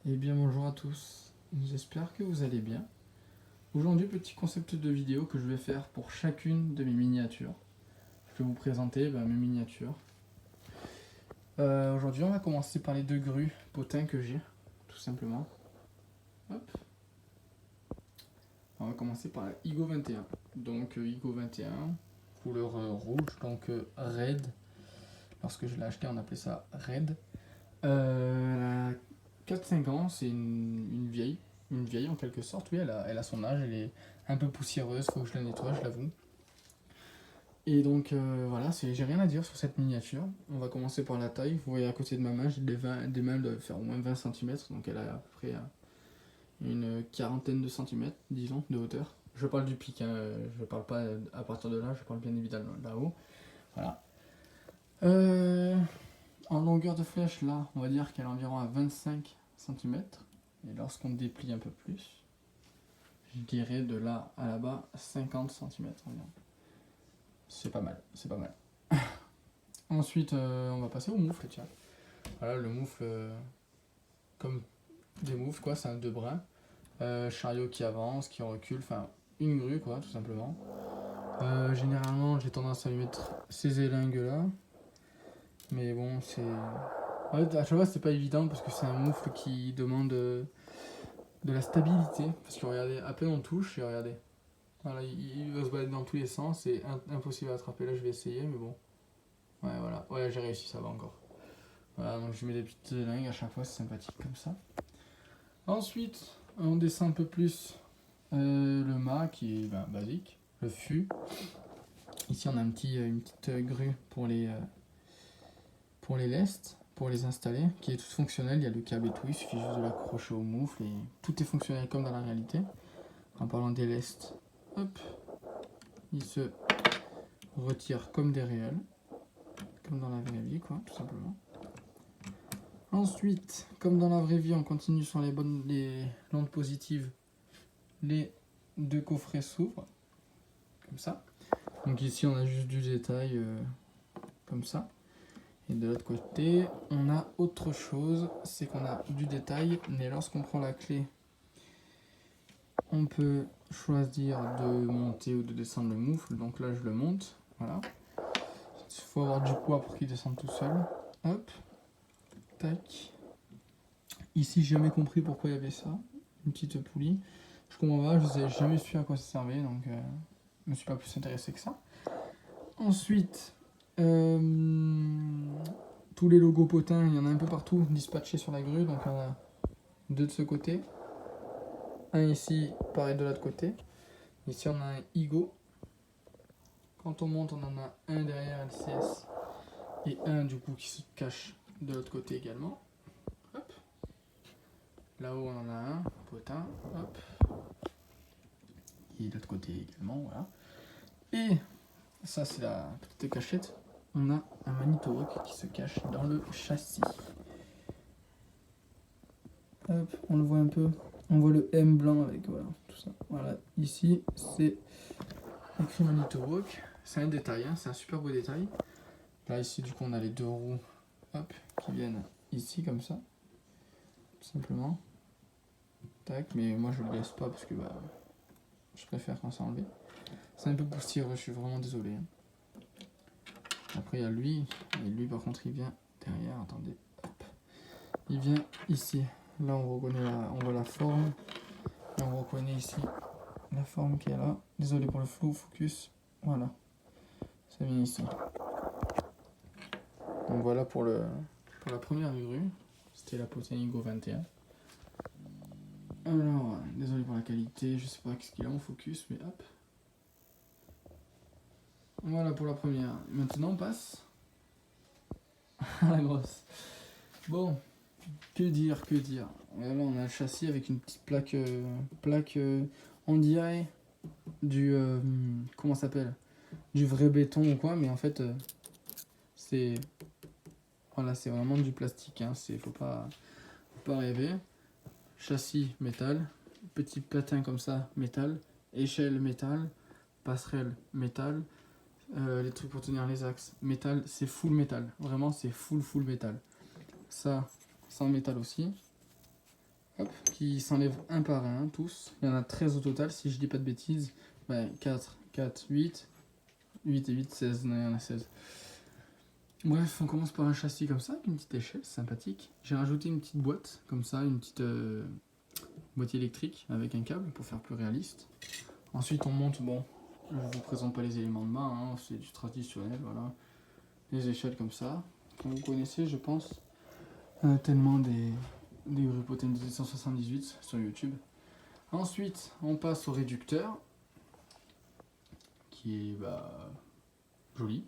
Eh bien bonjour à tous, j'espère que vous allez bien. Aujourd'hui, petit concept de vidéo que je vais faire pour chacune de mes miniatures. Je vais vous présenter mes miniatures. Aujourd'hui, on va commencer par les deux grues potins que j'ai, tout simplement. Hop. On va commencer par la Igo 21. Donc Igo 21, couleur rouge, donc red. Lorsque je l'ai acheté, on appelait ça red. Elle a 4-5 ans, c'est une vieille. Une vieille en quelque sorte, oui, elle a son âge, elle est un peu poussiéreuse, faut que je la nettoie, je l'avoue. Et donc voilà, j'ai rien à dire sur cette miniature. On va commencer par la taille. Vous voyez à côté de ma main, j'ai des mains de faire au moins 20 cm, donc elle a à peu près une quarantaine de centimètres, disons, de hauteur. Je parle du pic, hein, je parle pas à partir de là, je parle bien évidemment là-haut. Voilà. Euh, En longueur de flèche, là, on va dire qu'elle est environ à 25 cm. Et lorsqu'on déplie un peu plus, je dirais de là à là-bas 50 cm environ. C'est pas mal, c'est pas mal. Ensuite, on va passer au moufle, tiens. Voilà, le moufle, comme des moufles, quoi, c'est un deux brins. Chariot qui avance, qui recule, enfin, une grue, quoi, tout simplement. Généralement, j'ai tendance à lui mettre ces élingues-là. Mais bon, c'est... Ouais, à chaque fois, c'est pas évident parce que c'est un moufle qui demande de la stabilité. Parce que regardez, à peine on touche et regardez. Voilà, il va se balader dans tous les sens, c'est impossible à attraper. Là, je vais essayer, mais bon. Ouais, voilà. Ouais, j'ai réussi, ça va encore. Voilà, donc je mets des petites lingues à chaque fois, c'est sympathique comme ça. Ensuite, on descend un peu plus le mât qui est basique, le fût. Ici, on a une petite grue pour les lestes, pour les installer, qui est toute fonctionnelle. Il y a le câble et tout, il suffit juste de l'accrocher au moufle et tout est fonctionnel comme dans la réalité. En parlant des lestes, hop, il se retire comme des réels, comme dans la vraie vie, quoi, tout simplement. Ensuite, comme dans la vraie vie, on continue sur les lampes positives. Les deux coffrets s'ouvrent, comme ça. Donc ici, on a juste du détail, comme ça. Et de l'autre côté, on a autre chose, c'est qu'on a du détail, mais lorsqu'on prend la clé, on peut choisir de monter ou de descendre le moufle. Donc là, je le monte, voilà. Il faut avoir du poids pour qu'il descende tout seul. Hop, tac. Ici, j'ai jamais compris pourquoi il y avait ça, une petite poulie. Je comprends pas, je n'ai jamais su à quoi ça servait, donc je me suis pas plus intéressé que ça. Ensuite, tous les logos potins, il y en a un peu partout dispatchés sur la grue, donc il y en a deux de ce côté, un ici, pareil de l'autre côté. Ici, on a un Igo. Quand on monte, on en a un derrière LCS et un du coup qui se cache de l'autre côté également. Hop. Là-haut, on en a un potin. Hop. Et de l'autre côté également, voilà. Et ça, c'est la petite cachette. On a un Manitowoc qui se cache dans le châssis. Hop, on le voit un peu. On voit le M blanc avec voilà, tout ça. Voilà, ici, c'est écrit Manitowoc. C'est un détail, hein, c'est un super beau détail. Là, ici, du coup, on a les deux roues hop, qui viennent ici, comme ça. Tout simplement. Tac, mais moi, je le laisse pas parce que je préfère quand c'est enlevé. C'est un peu poussiéreux, je suis vraiment désolé. Après, il y a lui. Et lui, par contre, il vient derrière. Attendez. Hop. Il vient ici. Là, on voit la forme. Et on reconnaît ici la forme qui est là. Désolé pour le flou, focus. Voilà. Ça vient ici. Donc voilà pour la première grue. C'était la Potenigo 21. Alors, désolé pour la qualité, je sais pas ce qu'il a en focus, mais hop. Voilà pour la première. Maintenant, on passe à la grosse. Bon, que dire. Là, on a le châssis avec une petite plaque, on dirait du, comment ça s'appelle, du vrai béton ou quoi, mais en fait, c'est, voilà, c'est vraiment du plastique, hein, faut pas rêver. Châssis métal, petit patin comme ça, métal, échelle métal, passerelle métal, les trucs pour tenir les axes, métal, c'est full métal, vraiment c'est full métal. Ça, c'est en métal aussi. qui s'enlèvent un par un, tous. Il y en a 13 au total, si je dis pas de bêtises. 4, 4, 8. 8 et 8, 16. Non, il y en a 16. Bref, on commence par un châssis comme ça, avec une petite échelle, sympathique. J'ai rajouté une petite boîte, comme ça, une petite boîtier électrique avec un câble pour faire plus réaliste. Ensuite, on monte, bon, je vous présente pas les éléments de main, hein, c'est du traditionnel, voilà. Des échelles comme ça, comme vous connaissez, je pense. Tellement des grues Potem 1778 sur YouTube. Ensuite, on passe au réducteur, qui est joli,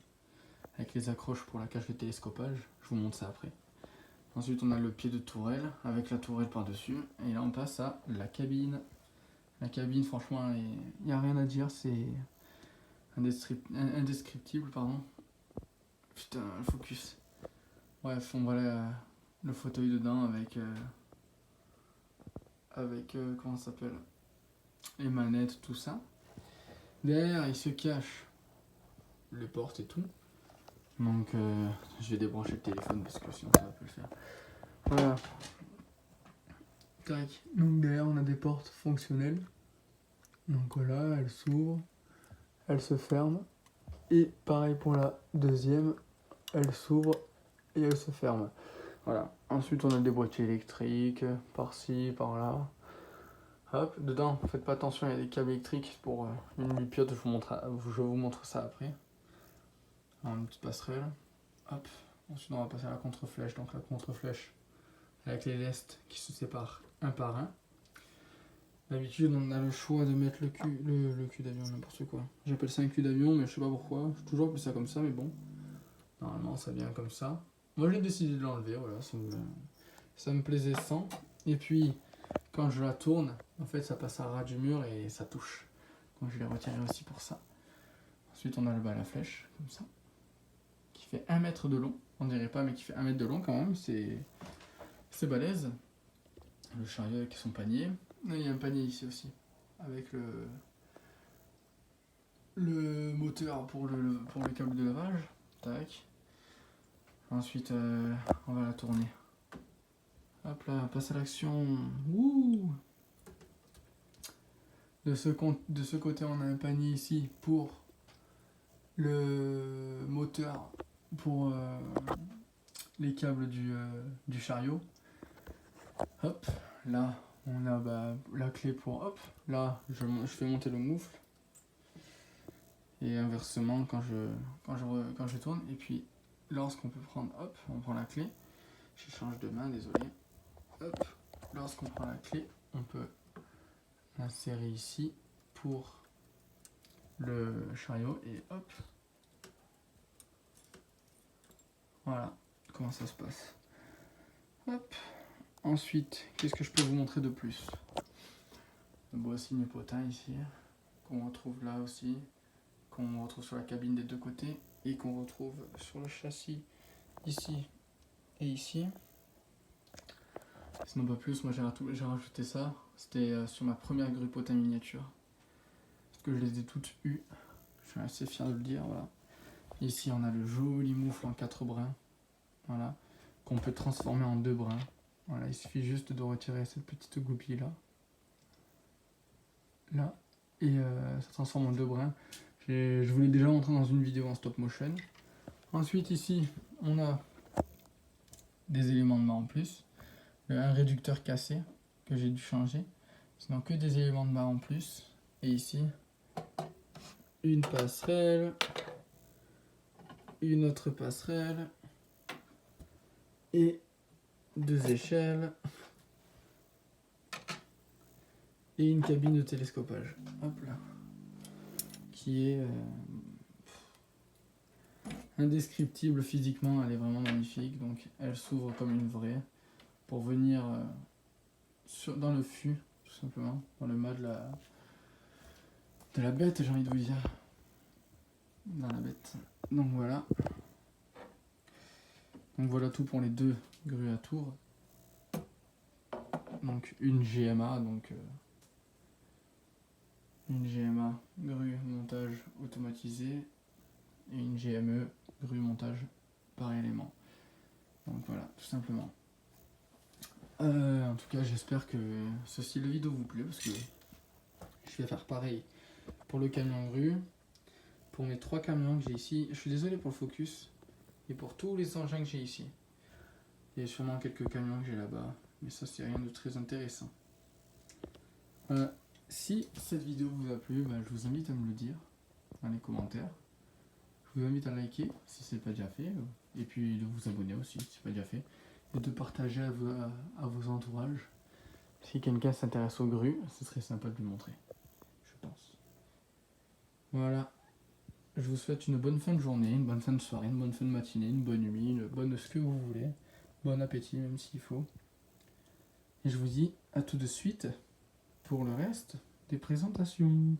avec les accroches pour la cage de télescopage. Je vous montre ça après. Ensuite, on a le pied de tourelle avec la tourelle par-dessus. Et là, on passe à la cabine. La cabine, franchement, il n'y a rien à dire. C'est indescriptible, pardon. Putain, le focus. Bref, on voit le fauteuil dedans avec comment ça s'appelle, les manettes, tout ça. Derrière, il se cache les portes et tout. Donc, je vais débrancher le téléphone parce que sinon ça va pas le faire. Voilà. Tac. Donc derrière, on a des portes fonctionnelles. Donc voilà, elles s'ouvrent, elles se ferment. Et pareil pour la deuxième, elle s'ouvre et elle se ferme. Voilà. Ensuite, on a des boîtiers électriques, par-ci, par-là. Hop, dedans, faites pas attention, il y a des câbles électriques pour une lupiote, je vous montre ça après. Alors, une petite passerelle. Hop. Ensuite, on va passer à la contre-flèche. Donc la contre-flèche avec les lestes qui se séparent un par un. D'habitude, on a le choix de mettre le cul d'avion, n'importe quoi. J'appelle ça un cul d'avion, mais je sais pas pourquoi. J'ai toujours appelé ça comme ça, mais bon. Normalement, ça vient comme ça. Moi, j'ai décidé de l'enlever, voilà. Ça me plaisait sans. Et puis, quand je la tourne, en fait, ça passe à ras du mur et ça touche. Donc, je l'ai retiré aussi pour ça. Ensuite, on a le bas à la flèche, comme ça, qui fait 1 mètre de long. On dirait pas, mais qui fait 1 mètre de long quand même. C'est balèze. Le chariot avec son panier. Il y a un panier ici aussi, avec le moteur pour le câble de lavage. Tac. Ensuite, on va la tourner. Hop là, passe à l'action. Wouh! De ce côté, on a un panier ici pour le moteur, pour les câbles du chariot. Hop, là, on a la clé pour... Hop, là, je fais monter le moufle. Et inversement, quand je tourne. Et puis, lorsqu'on peut prendre... Hop, on prend la clé. Je change de main, désolé. Hop, lorsqu'on prend la clé, on peut l'insérer ici pour le chariot. Et hop. Voilà comment ça se passe. Hop. Ensuite, qu'est-ce que je peux vous montrer de plus? Le boîtier potin ici, qu'on retrouve là aussi, qu'on retrouve sur la cabine des deux côtés et qu'on retrouve sur le châssis ici et ici. Sinon pas plus, moi j'ai rajouté ça, c'était sur ma première grue potin miniature. Parce que je les ai toutes eues, je suis assez fier de le dire, voilà. Ici on a le joli moufle en 4 brins, voilà, qu'on peut transformer en 2 brins. Voilà, il suffit juste de retirer cette petite goupille là. Là, et ça transforme en 2 brins. Je vous l'ai déjà montré dans une vidéo en stop motion. Ensuite ici, on a des éléments de main en plus. Un réducteur cassé que j'ai dû changer. Sinon que des éléments de main en plus. Et ici, une passerelle, une autre passerelle et 2 échelles et une cabine de télescopage. Hop là. Qui est indescriptible physiquement, elle est vraiment magnifique. Donc elle s'ouvre comme une vraie pour venir dans le fût, tout simplement, dans le mât de la bête, j'ai envie de vous dire. Dans la bête. Donc voilà. Donc voilà tout pour les 2 grues à tour. Donc une GMA, une GMA grue montage automatisé et une GME grue montage par élément. Donc voilà, tout simplement. En tout cas, j'espère que ce style de vidéo vous plaît parce que je vais faire pareil pour le camion grue, pour mes 3 camions que j'ai ici. Je suis désolé pour le focus et pour tous les engins que j'ai ici. Il y a sûrement quelques camions que j'ai là-bas, mais ça c'est rien de très intéressant. Si cette vidéo vous a plu, je vous invite à me le dire dans les commentaires. Je vous invite à liker si ce n'est pas déjà fait, et puis de vous abonner aussi si ce n'est pas déjà fait, et de partager à vos entourages. Si quelqu'un s'intéresse aux grues, ce serait sympa de lui montrer, je pense. Voilà, je vous souhaite une bonne fin de journée, une bonne fin de soirée, une bonne fin de matinée, une bonne nuit, une bonne ce que vous voulez. Bon appétit même s'il faut. Et je vous dis à tout de suite pour le reste des présentations.